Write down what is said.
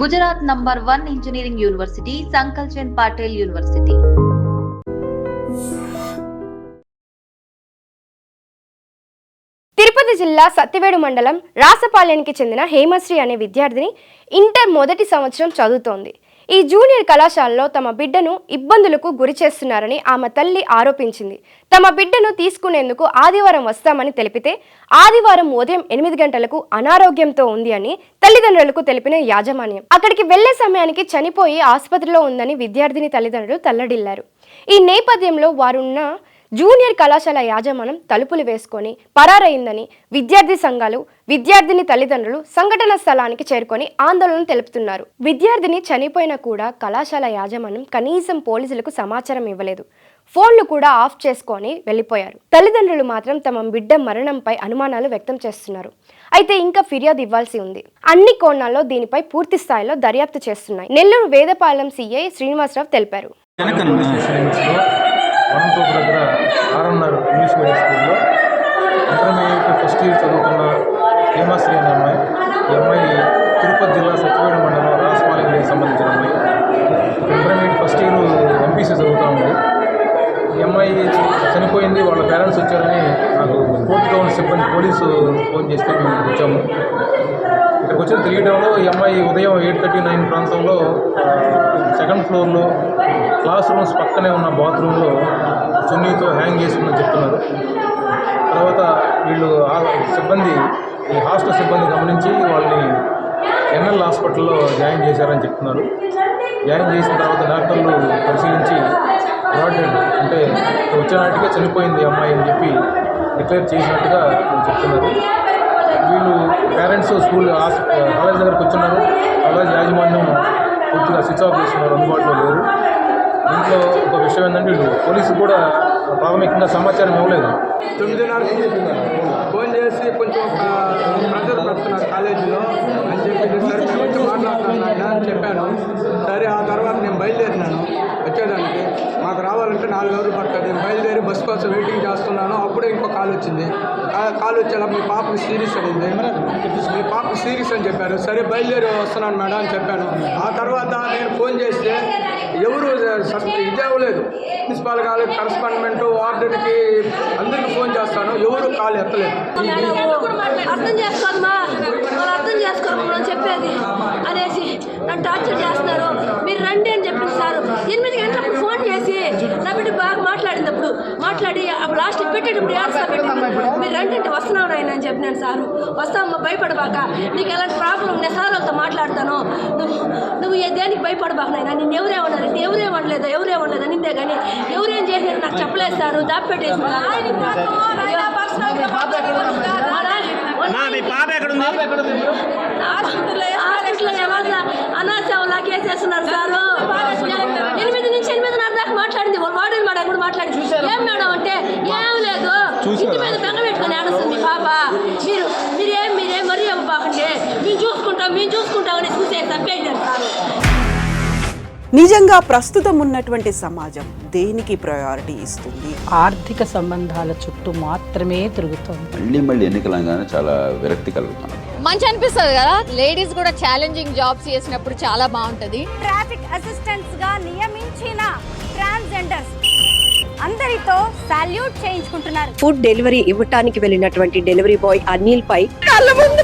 Gujarat number 1 engineering university Sankalchand Patel university. Tirupati జిల్లా సత్యవేడు మండలం రాసపాలెనికి చెందిన హేమశ్రీ అనే విద్యార్థిని ఇంటర్ మొదటి సంవత్సరం చదువుతోంది. ఈ జూనియర్ కళాశాలలో తమ బిడ్డను ఇబ్బందులకు గురి చేస్తున్నారని ఆమె తల్లి ఆరోపించింది. తమ బిడ్డను తీసుకునేందుకు ఆదివారం వస్తామని తెలిపితే ఆదివారం ఉదయం 8 గంటలకు అనారోగ్యంతో ఉంది అని తల్లిదండ్రులకు తెలిపిన యాజమాన్యం అక్కడికి వెళ్లే సమయానికి చనిపోయి ఆసుపత్రిలో ఉందని విద్యార్థిని తల్లిదండ్రులు తల్లడిల్లారు. ఈ నేపథ్యంలో వారున్న జూనియర్ కళాశాల యాజమాన్యం తలుపులు వేసుకొని పరారైందని విద్యార్థి సంఘాలు, విద్యార్థిని తల్లిదండ్రులు సంఘటన స్థలానికి చేరుకొని ఆందోళన తెలుపుతున్నారు. విద్యార్థిని చనిపోయినా కూడా కళాశాల యాజమాన్యం కనీసం పోలీసులకు సమాచారం ఇవ్వలేదు. ఫోన్లు కూడా ఆఫ్ చేసుకొని వెళ్లిపోయారు. తల్లిదండ్రులు మాత్రం తమ బిడ్డ మరణంపై అనుమానాలు వ్యక్తం చేస్తున్నారు. అయితే ఇంకా ఫిర్యాదు ఇవ్వాల్సి ఉంది. అన్ని కోణాల్లో దీనిపై పూర్తి స్థాయిలో దర్యాప్తు చేస్తున్నాయి. నెల్లూరు వేదపాలెం సిఐ శ్రీనివాసరావు తెలిపారు. వనంతోపు దగ్గర ఆర్ఎన్ఆర్ ఇంగ్లీష్ మీడియం స్కూల్లో ఇంటర్మీడియట్ ఫస్ట్ ఇయర్ చదువుతున్న హేమశ్రీ అనే అమ్మాయి. ఈ అమ్మాయి తిరుపతి జిల్లా సత్యవేడు మండలం రాసపాలెంకి సంబంధించిన అమ్మాయి. ఇంటర్మీడియట్ ఫస్ట్ ఇయర్ ఎంపీసీ చదువుతూ ఉంది. ఈ అమ్మాయి చనిపోయింది, వాళ్ళ పేరెంట్స్ వచ్చారని నాకు కోర్టు టౌన్ సిబ్బంది పోలీసు ఫోన్ చేస్తే మేము ఇక్కడికి వచ్చాము. ఇక్కడికి వచ్చిన తెలియడంలో ఈ అమ్మాయి ఉదయం 8:39 ప్రాంతంలో సెకండ్ ఫ్లోర్లో క్లాస్ రూమ్స్ పక్కనే ఉన్న బాత్రూంలో చున్నీతో హ్యాంగ్ చేసుకుందని చెప్తున్నారు. తర్వాత వీళ్ళు సిబ్బంది, ఈ హాస్టల్ సిబ్బంది గమనించి వాళ్ళని ఎన్ఎల్ హాస్పిటల్లో జాయిన్ చేశారని చెప్తున్నారు. జాయిన్ చేసిన తర్వాత డాక్టర్లు పరిశీలించి బ్రాడెడ్ అంటే వచ్చే నాటికే చనిపోయింది అమ్మాయి అని చెప్పి డిక్లేర్ చేసినట్టుగా చెప్తున్నారు. వీళ్ళు పేరెంట్స్ స్కూల్ కాలేజ్ దగ్గరకు వచ్చున్నారు. కాలేజ్ యాజమాన్యం పూర్తిగా స్విచ్ ఆఫ్ చేస్తున్నారు, అందుబాటులో లేరు. దీంట్లో ఒక విషయం ఏంటంటే వీళ్ళు పోలీసు కూడా ప్రాథమికంగా సమాచారం ఇవ్వలేదు. 9:30 ఫోన్ చేసి కొంచెం ప్రెజర్ పెడుతున్నారు కాలేజీలో అని చెప్పి సరే నేను వచ్చి మాట్లాడుతున్నాను అని చెప్పాను. సరే ఆ తర్వాత నేను బయలుదేరినాను వచ్చేదానికి. మాకు రావాలంటే 4 రోజులు పడుతుంది. నేను బయలుదేరి బస్సు కోసం వెయిటింగ్ చేస్తున్నాను. అప్పుడే ఇంకో కాల్ వచ్చింది. కాల్ వచ్చేలా మీ పాపకి సీరియస్ అయింది, మీ పాపకి సీరియస్ అని చెప్పారు. సరే బయలుదేరి వస్తున్నాను మేడం అని చెప్పాను. ఆ తర్వాత నేను ఫోన్ చేస్తే ఎవరు ఇదే అవ్వలేదు. ప్రిన్సిపాల్ కాలేజ్ కరస్పాండెంట్ వార్డెన్కి అందరికీ ఫోన్ చేస్తాను, ఎవరు కాల్ ఎత్తలేదు. అర్థం చేసుకోదమ్మా, వాళ్ళు అర్థం చేసుకోరు అని చెప్పేది అనేసి నన్ను టార్చర్ చేస్తున్నారు. మీరు రండి అని చెప్పింది సార్. 8 గంటలకు ఫోన్ చేసి నా బిడ్డ బాగా మాట్లాడినప్పుడు మాట్లాడి అప్పుడు లాస్ట్ పెట్టేటప్పుడు ఏడుస్తా పెట్టింది. మీరు రండి అంటే వస్తున్నావు నాయన అని చెప్పినాను సారు. వస్తామమ్మా, భయపడబాక, నీకు ఎలాంటి ప్రాబ్లం నేను సార్ వాళ్ళతో మాట్లాడతాను, నువ్వు దేనికి భయపడబాక నాయన, నేను ఎవరేమన్నారు, ఎవరేమనలేదు నిందే కానీ ఎవరేం చేసేది నాకు చెప్పలేదు సార్, దాపెట్టేసింది అనాథసేవలా కేసేస్తున్నారు సారు. 8 నుంచి 8:30 దాకా మాట్లాడింది. వార్డెన్ మేడం కూడా మాట్లాడింది. ఏం మేడం అంటే ఏం లేదు, ఇంటి మీద బెంగ పెట్టుకొని ఏడుస్తుంది పాప, మీరేం మరీ ఇవ్వబాకండి, మేము చూసుకుంటాం అని చూసే తప్పేయండి సారు. నిజంగా ప్రస్తుతం ఉన్నటువంటి సమాజం దేనికి ప్రయారిటీ ఇస్తుంది? ఆర్థిక సంబంధాల చుట్టూ మాత్రమే తిరుగుతుంది. మళ్ళీ ఎన్నికలంగానే చాలా విరక్తి కలుగుతాం. మంచి అనిపిస్తుంది కదా, లేడీస్ కూడా ఛాలెంజింగ్ జాబ్స్ చేసినప్పుడు చాలా బాగుంటది. ట్రాఫిక్ అసిస్టెంట్స్ గా నియమించిన ట్రాన్స్జెండర్స్ అందరితో సాల్యూట్ చేయించుకుంటున్నారు. ఫుడ్ డెలివరీ ఇవ్వటానికి వెళ్ళినటువంటి డెలివరీ బాయ్ అనిల్ పై కళ్ళ ముందు